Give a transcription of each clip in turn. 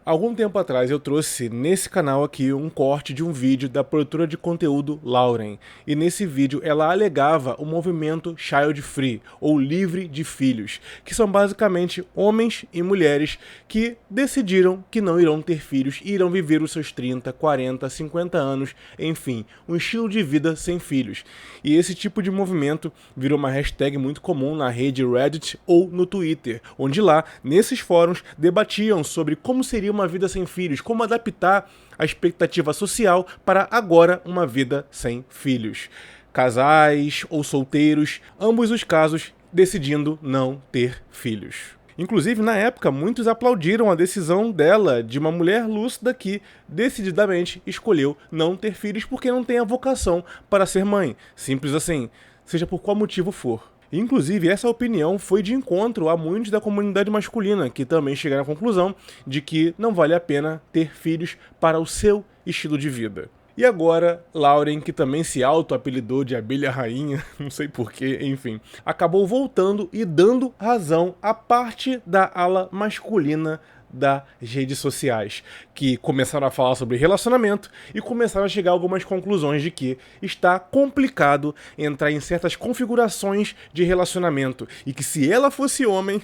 Algum tempo atrás eu trouxe nesse canal aqui um corte de um vídeo da produtora de conteúdo Lauren, e nesse vídeo ela alegava o movimento Child Free, ou livre de filhos, que são basicamente homens e mulheres que decidiram que não irão ter filhos e irão viver os seus 30, 40, 50 anos, enfim, um estilo de vida sem filhos. E esse tipo de movimento virou uma hashtag muito comum na rede Reddit ou no Twitter, onde lá, nesses fóruns, debatiam sobre como seria uma vida sem filhos, como adaptar a expectativa social para agora uma vida sem filhos. Casais ou solteiros, ambos os casos decidindo não ter filhos. Inclusive, na época, muitos aplaudiram a decisão dela, de uma mulher lúcida que decididamente escolheu não ter filhos porque não tem a vocação para ser mãe. Simples assim, seja por qual motivo for. Inclusive, essa opinião foi de encontro a muitos da comunidade masculina, que também chegaram à conclusão de que não vale a pena ter filhos para o seu estilo de vida. E agora, Lauren, que também se auto-apelidou de abelha rainha, não sei porquê, enfim, acabou voltando e dando razão à parte da ala masculina das redes sociais, que começaram a falar sobre relacionamento e começaram a chegar a algumas conclusões de que está complicado entrar em certas configurações de relacionamento e que se ela fosse homem,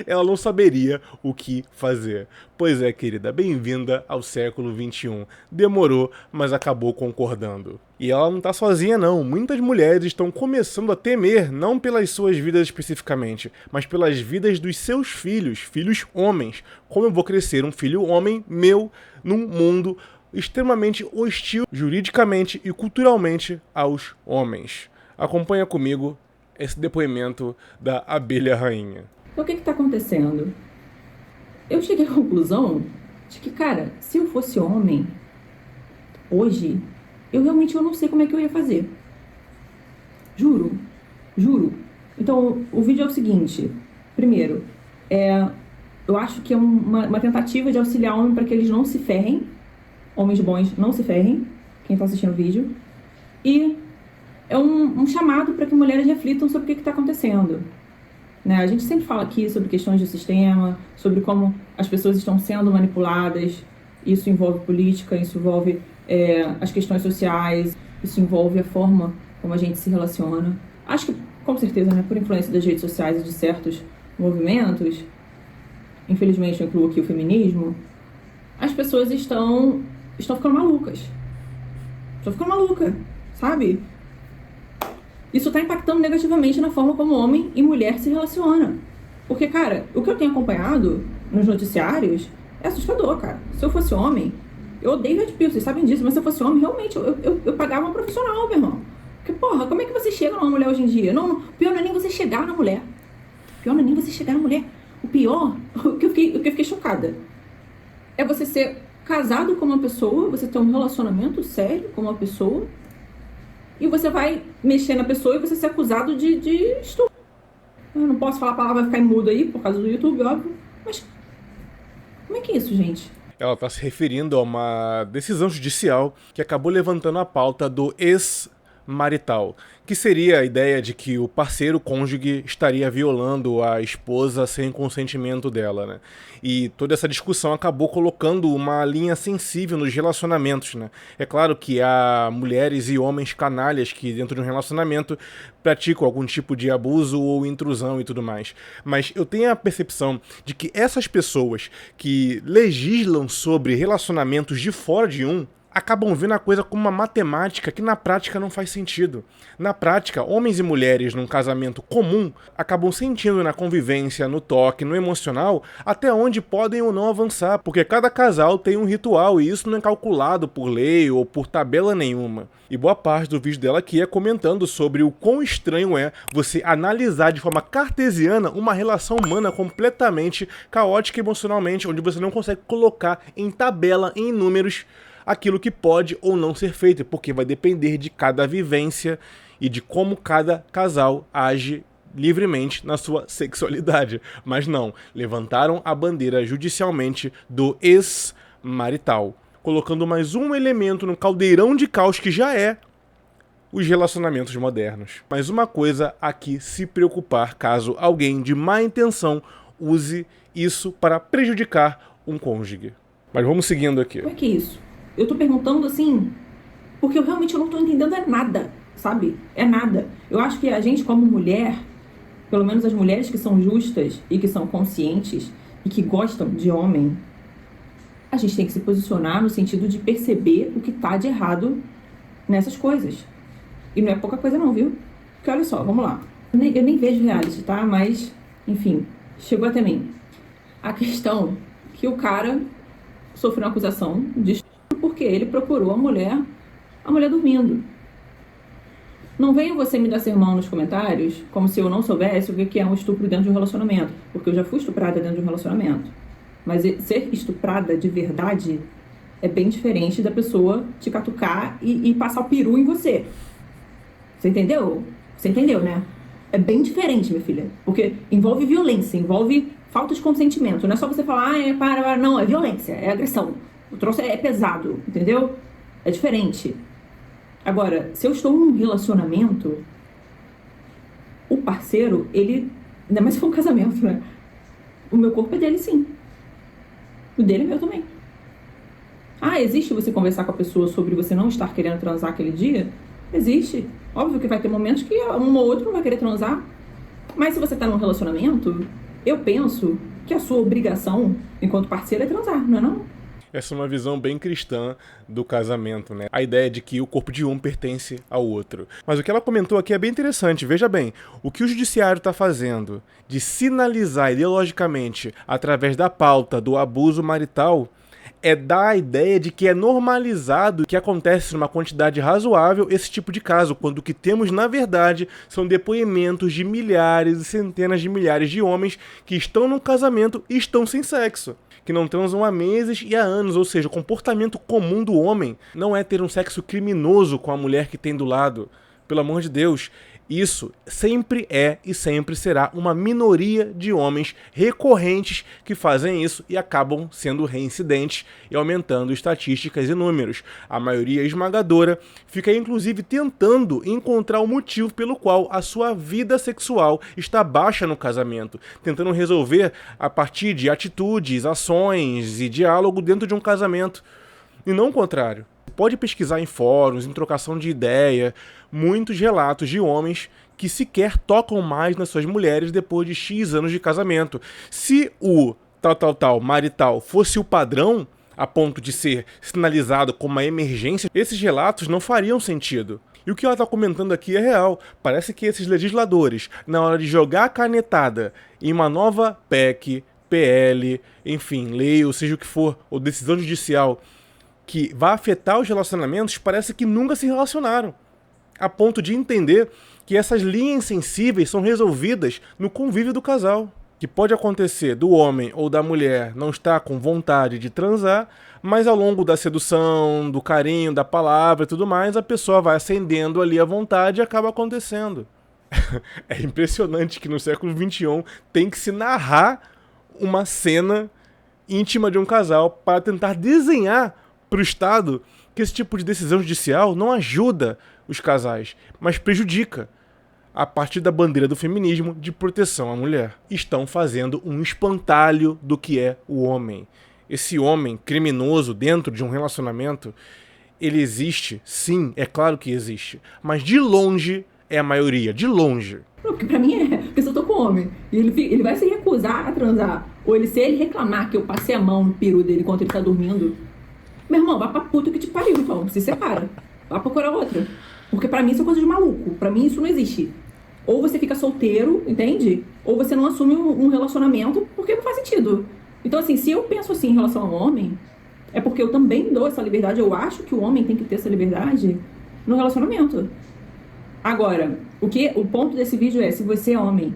ela não saberia o que fazer. Pois é, querida, bem-vinda ao século XXI. Demorou, mas acabou concordando. E ela não tá sozinha não, muitas mulheres estão começando a temer, não pelas suas vidas especificamente, mas pelas vidas dos seus filhos, filhos homens. Como eu vou crescer um filho homem meu num mundo extremamente hostil juridicamente e culturalmente aos homens? Acompanha comigo esse depoimento da abelha rainha. Então, o que está acontecendo? Eu cheguei à conclusão de que, cara, se eu fosse homem, hoje, eu realmente não sei como é que eu ia fazer. Juro, juro. Então, o vídeo é o seguinte. Primeiro, eu acho que é uma tentativa de auxiliar homem para que eles não se ferrem. Homens bons não se ferrem, quem está assistindo o vídeo. E é um chamado para que mulheres reflitam sobre o que está acontecendo. Né? A gente sempre fala aqui sobre questões de sistema, sobre como as pessoas estão sendo manipuladas. Isso envolve política, isso envolve as questões sociais, isso envolve a forma como a gente se relaciona. Acho que, com certeza, né, por influência das redes sociais e de certos movimentos, infelizmente eu incluo aqui o feminismo, as pessoas estão ficando malucas. Estão ficando malucas, sabe? Isso está impactando negativamente na forma como homem e mulher se relacionam. Porque, cara, o que eu tenho acompanhado nos noticiários é assustador, cara. Se eu fosse homem, eu odeio Red Pill, vocês sabem disso, mas se eu fosse homem, realmente, eu pagava uma profissional, meu irmão. Porque, porra, como é que você chega numa mulher hoje em dia? Não, o pior não é nem você chegar na mulher. O pior não é nem você chegar na mulher. O pior, o que eu fiquei chocada, é você ser casado com uma pessoa, você ter um relacionamento sério com uma pessoa, e você vai mexer na pessoa e você ser acusado de estupro. Eu não posso falar a palavra, vai ficar em mudo aí, por causa do YouTube, óbvio. Mas como é que é isso, gente? Ela está se referindo a uma decisão judicial que acabou levantando a pauta do ex-marital, que seria a ideia de que o parceiro cônjuge estaria violando a esposa sem consentimento dela, né? E toda essa discussão acabou colocando uma linha sensível nos relacionamentos, né? É claro que há mulheres e homens canalhas que dentro de um relacionamento praticam algum tipo de abuso ou intrusão e tudo mais. Mas eu tenho a percepção de que essas pessoas que legislam sobre relacionamentos de fora de um acabam vendo a coisa como uma matemática que na prática não faz sentido. Na prática, homens e mulheres num casamento comum acabam sentindo na convivência, no toque, no emocional, até onde podem ou não avançar, porque cada casal tem um ritual e isso não é calculado por lei ou por tabela nenhuma. E boa parte do vídeo dela aqui é comentando sobre o quão estranho é você analisar de forma cartesiana uma relação humana completamente caótica emocionalmente, onde você não consegue colocar em tabela, em números, aquilo que pode ou não ser feito, porque vai depender de cada vivência e de como cada casal age livremente na sua sexualidade. Mas não, levantaram a bandeira judicialmente do ex-marital, colocando mais um elemento no caldeirão de caos que já é os relacionamentos modernos. Mas uma coisa a que se preocupar caso alguém de má intenção use isso para prejudicar um cônjuge. Mas vamos seguindo aqui. Como é que é isso? Eu tô perguntando assim, porque eu realmente não tô entendendo nada, sabe? É nada. Eu acho que a gente, como mulher, pelo menos as mulheres que são justas e que são conscientes e que gostam de homem, a gente tem que se posicionar no sentido de perceber o que tá de errado nessas coisas. E não é pouca coisa não, viu? Porque olha só, vamos lá. Eu nem vejo reality, tá? Mas, enfim, chegou até mim. A questão que o cara sofreu uma acusação de estupro porque ele procurou a mulher dormindo. Não venha você me dar sermão nos comentários, como se eu não soubesse o que é um estupro dentro de um relacionamento, porque eu já fui estuprada dentro de um relacionamento. Mas ser estuprada de verdade é bem diferente da pessoa te catucar e passar o peru em você. Você entendeu? Você entendeu, né? É bem diferente, minha filha. Porque envolve violência, envolve falta de consentimento. Não é só você falar, para. Não, é violência, é agressão. O troço é pesado, entendeu? É diferente. Agora, se eu estou num relacionamento, o parceiro, ele... Ainda mais se for um casamento, né? O meu corpo é dele, sim. O dele é meu também. Existe você conversar com a pessoa sobre você não estar querendo transar aquele dia? Existe. Óbvio que vai ter momentos que um ou outro não vai querer transar. Mas se você está num relacionamento, eu penso que a sua obrigação, enquanto parceiro, é transar, não é não? Essa é uma visão bem cristã do casamento, né? A ideia de que o corpo de um pertence ao outro. Mas o que ela comentou aqui é bem interessante. Veja bem, o que o judiciário está fazendo de sinalizar ideologicamente, através da pauta do abuso marital, é dar a ideia de que é normalizado que acontece numa quantidade razoável esse tipo de caso, quando o que temos, na verdade, são depoimentos de milhares e centenas de milhares de homens que estão num casamento e estão sem sexo, que não transam há meses e há anos, ou seja, o comportamento comum do homem não é ter um sexo criminoso com a mulher que tem do lado. Pelo amor de Deus, isso sempre é e sempre será uma minoria de homens recorrentes que fazem isso e acabam sendo reincidentes e aumentando estatísticas e números. A maioria esmagadora fica inclusive tentando encontrar o motivo pelo qual a sua vida sexual está baixa no casamento, tentando resolver a partir de atitudes, ações e diálogo dentro de um casamento, e não o contrário. Pode pesquisar em fóruns, em trocação de ideia, muitos relatos de homens que sequer tocam mais nas suas mulheres depois de X anos de casamento. Se o tal marital fosse o padrão, a ponto de ser sinalizado como uma emergência, esses relatos não fariam sentido. E o que ela está comentando aqui é real. Parece que esses legisladores, na hora de jogar a canetada em uma nova PEC, PL, enfim, lei, ou seja o que for, ou decisão judicial, que vai afetar os relacionamentos, parece que nunca se relacionaram, a ponto de entender que essas linhas sensíveis são resolvidas no convívio do casal. Que pode acontecer do homem ou da mulher não estar com vontade de transar, mas ao longo da sedução, do carinho, da palavra e tudo mais, a pessoa vai acendendo ali a vontade e acaba acontecendo. É impressionante que no século XXI tem que se narrar uma cena íntima de um casal para tentar desenhar para o Estado que esse tipo de decisão judicial não ajuda os casais, mas prejudica, a partir da bandeira do feminismo de proteção à mulher. Estão fazendo um espantalho do que é o homem. Esse homem criminoso dentro de um relacionamento, ele existe, sim, é claro que existe, mas de longe é a maioria, de longe. Não, porque pra mim é, porque se eu tô com homem e ele vai se recusar a transar, ou se ele reclamar que eu passei a mão no peru dele enquanto ele tá dormindo, meu irmão, vai pra puta que te pariu, então. Se separa. Vai procurar outra. Porque pra mim isso é coisa de maluco. Pra mim isso não existe. Ou você fica solteiro, entende? Ou você não assume um relacionamento, porque não faz sentido. Então, assim, se eu penso assim em relação ao homem, é porque eu também dou essa liberdade. Eu acho que o homem tem que ter essa liberdade no relacionamento. Agora, o ponto desse vídeo é, se você é homem,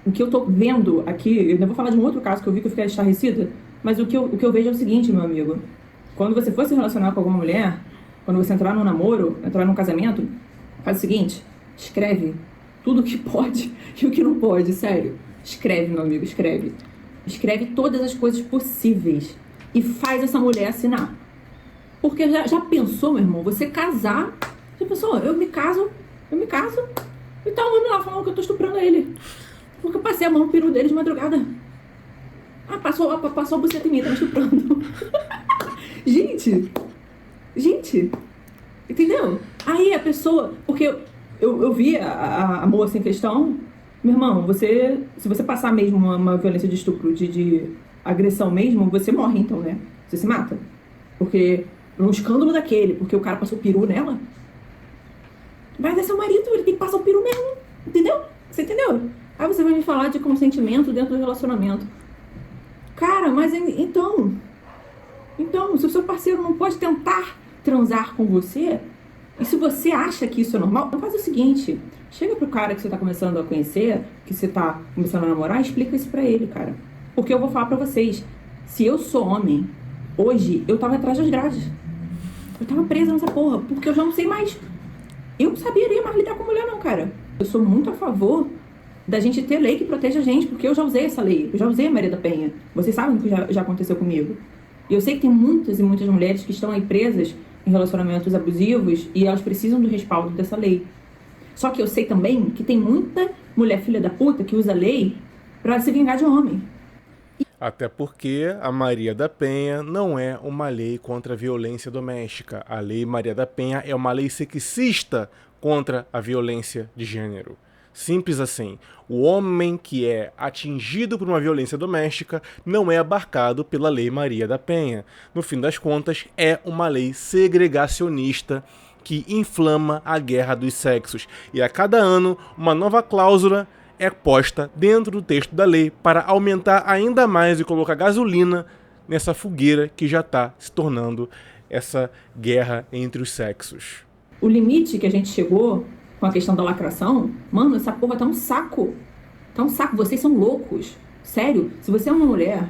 o que eu tô vendo aqui, eu ainda vou falar de um outro caso que eu vi que eu fiquei estarrecida, mas o que eu vejo é o seguinte, meu amigo. Quando você for se relacionar com alguma mulher, quando você entrar num namoro, entrar num casamento, faz o seguinte, escreve tudo o que pode e o que não pode, sério. Escreve, meu amigo, escreve. Escreve todas as coisas possíveis e faz essa mulher assinar. Porque já pensou, meu irmão, você casar, já pensou, eu me caso, e tá um homem lá falando que eu tô estuprando ele. Porque eu passei a mão no peru dele de madrugada. Ah, passou a buceta em mim, tá me estuprando. Gente, gente, entendeu? Aí a pessoa, porque eu vi a moça em questão, meu irmão, se você passar mesmo uma violência de estupro, de agressão mesmo, você morre então, né? Você se mata. Porque um escândalo daquele, porque o cara passou peru nela, vai ser seu marido, ele tem que passar o peru mesmo, entendeu? Você entendeu? Aí você vai me falar de consentimento dentro do relacionamento. Cara, mas então, se o seu parceiro não pode tentar transar com você, e se você acha que isso é normal, então faz o seguinte, chega pro cara que você tá começando a conhecer, que você tá começando a namorar, e explica isso pra ele, cara. Porque eu vou falar pra vocês, se eu sou homem, hoje eu tava atrás das grades. Eu tava presa nessa porra, porque eu já não sei mais. Eu não saberia mais lidar com mulher não, cara. Eu sou muito a favor da gente ter lei que proteja a gente, porque eu já usei essa lei, eu já usei a Maria da Penha. Vocês sabem o que já aconteceu comigo. E eu sei que tem muitas e muitas mulheres que estão aí presas em relacionamentos abusivos e elas precisam do respaldo dessa lei. Só que eu sei também que tem muita mulher filha da puta que usa a lei pra se vingar de homem. Até porque a Maria da Penha não é uma lei contra a violência doméstica. A Lei Maria da Penha é uma lei sexista contra a violência de gênero. Simples assim. O homem que é atingido por uma violência doméstica não é abarcado pela Lei Maria da Penha. No fim das contas, é uma lei segregacionista que inflama a guerra dos sexos. E a cada ano, uma nova cláusula é posta dentro do texto da lei para aumentar ainda mais e colocar gasolina nessa fogueira que já está se tornando essa guerra entre os sexos. O limite que a gente chegou com a questão da lacração, mano, essa porra tá um saco. Tá um saco, vocês são loucos. Sério, se você é uma mulher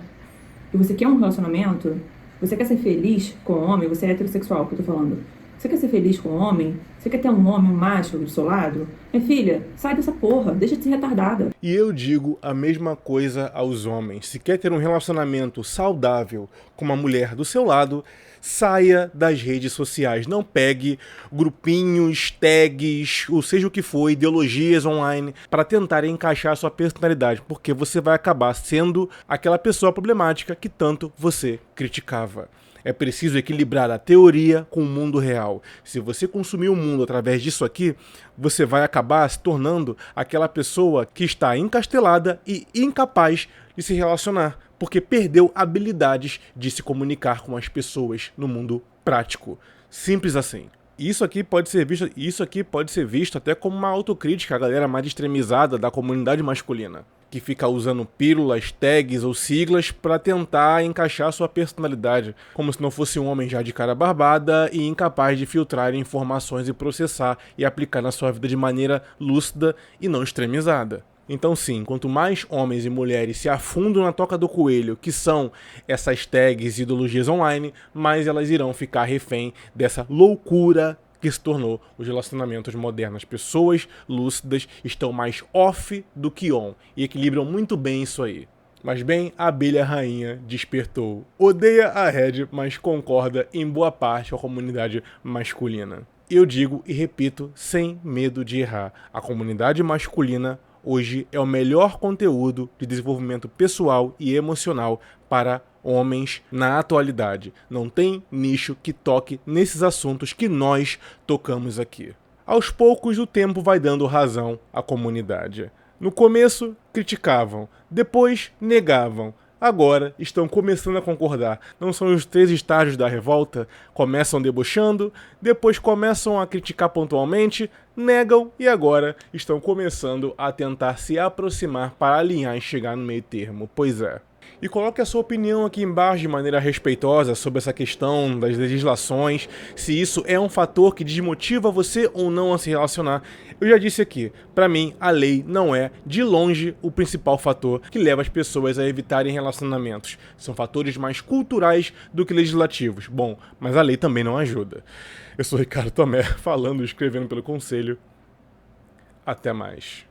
e você quer um relacionamento, você quer ser feliz com um homem, você é heterossexual, que eu tô falando. Você quer ser feliz com um homem? Você quer ter um homem, um macho do seu lado? Minha filha, sai dessa porra, deixa de ser retardada. E eu digo a mesma coisa aos homens. Se quer ter um relacionamento saudável com uma mulher do seu lado, saia das redes sociais. Não pegue grupinhos, tags, ou seja o que for, ideologias online, para tentar encaixar a sua personalidade, porque você vai acabar sendo aquela pessoa problemática que tanto você criticava. É preciso equilibrar a teoria com o mundo real. Se você consumir o mundo através disso aqui, você vai acabar se tornando aquela pessoa que está encastelada e incapaz de se relacionar, porque perdeu habilidades de se comunicar com as pessoas no mundo prático. Simples assim. Isso aqui pode ser visto até como uma autocrítica à galera mais extremizada da comunidade masculina, que fica usando pílulas, tags ou siglas para tentar encaixar sua personalidade, como se não fosse um homem já de cara barbada e incapaz de filtrar informações e processar e aplicar na sua vida de maneira lúcida e não extremizada. Então sim, quanto mais homens e mulheres se afundam na toca do coelho, que são essas tags e ideologias online, mais elas irão ficar refém dessa loucura que se tornou os relacionamentos modernos. As pessoas lúcidas estão mais off do que on e equilibram muito bem isso aí. Mas bem, a abelha rainha despertou. Odeia a Red, mas concorda em boa parte com a comunidade masculina. Eu digo e repito sem medo de errar, a comunidade masculina hoje é o melhor conteúdo de desenvolvimento pessoal e emocional para homens na atualidade. Não tem nicho que toque nesses assuntos que nós tocamos aqui. Aos poucos, o tempo vai dando razão à comunidade. No começo, criticavam, depois negavam. Agora estão começando a concordar. Não são os 3 estágios da revolta? Começam debochando, depois começam a criticar pontualmente, negam e agora estão começando a tentar se aproximar para alinhar e chegar no meio termo. Pois é. E coloque a sua opinião aqui embaixo de maneira respeitosa sobre essa questão das legislações, se isso é um fator que desmotiva você ou não a se relacionar. Eu já disse aqui, para mim a lei não é de longe o principal fator que leva as pessoas a evitarem relacionamentos. São fatores mais culturais do que legislativos. Bom, mas a lei também não ajuda. Eu sou Ricardo Tomé, falando e escrevendo pelo Conselho. Até mais.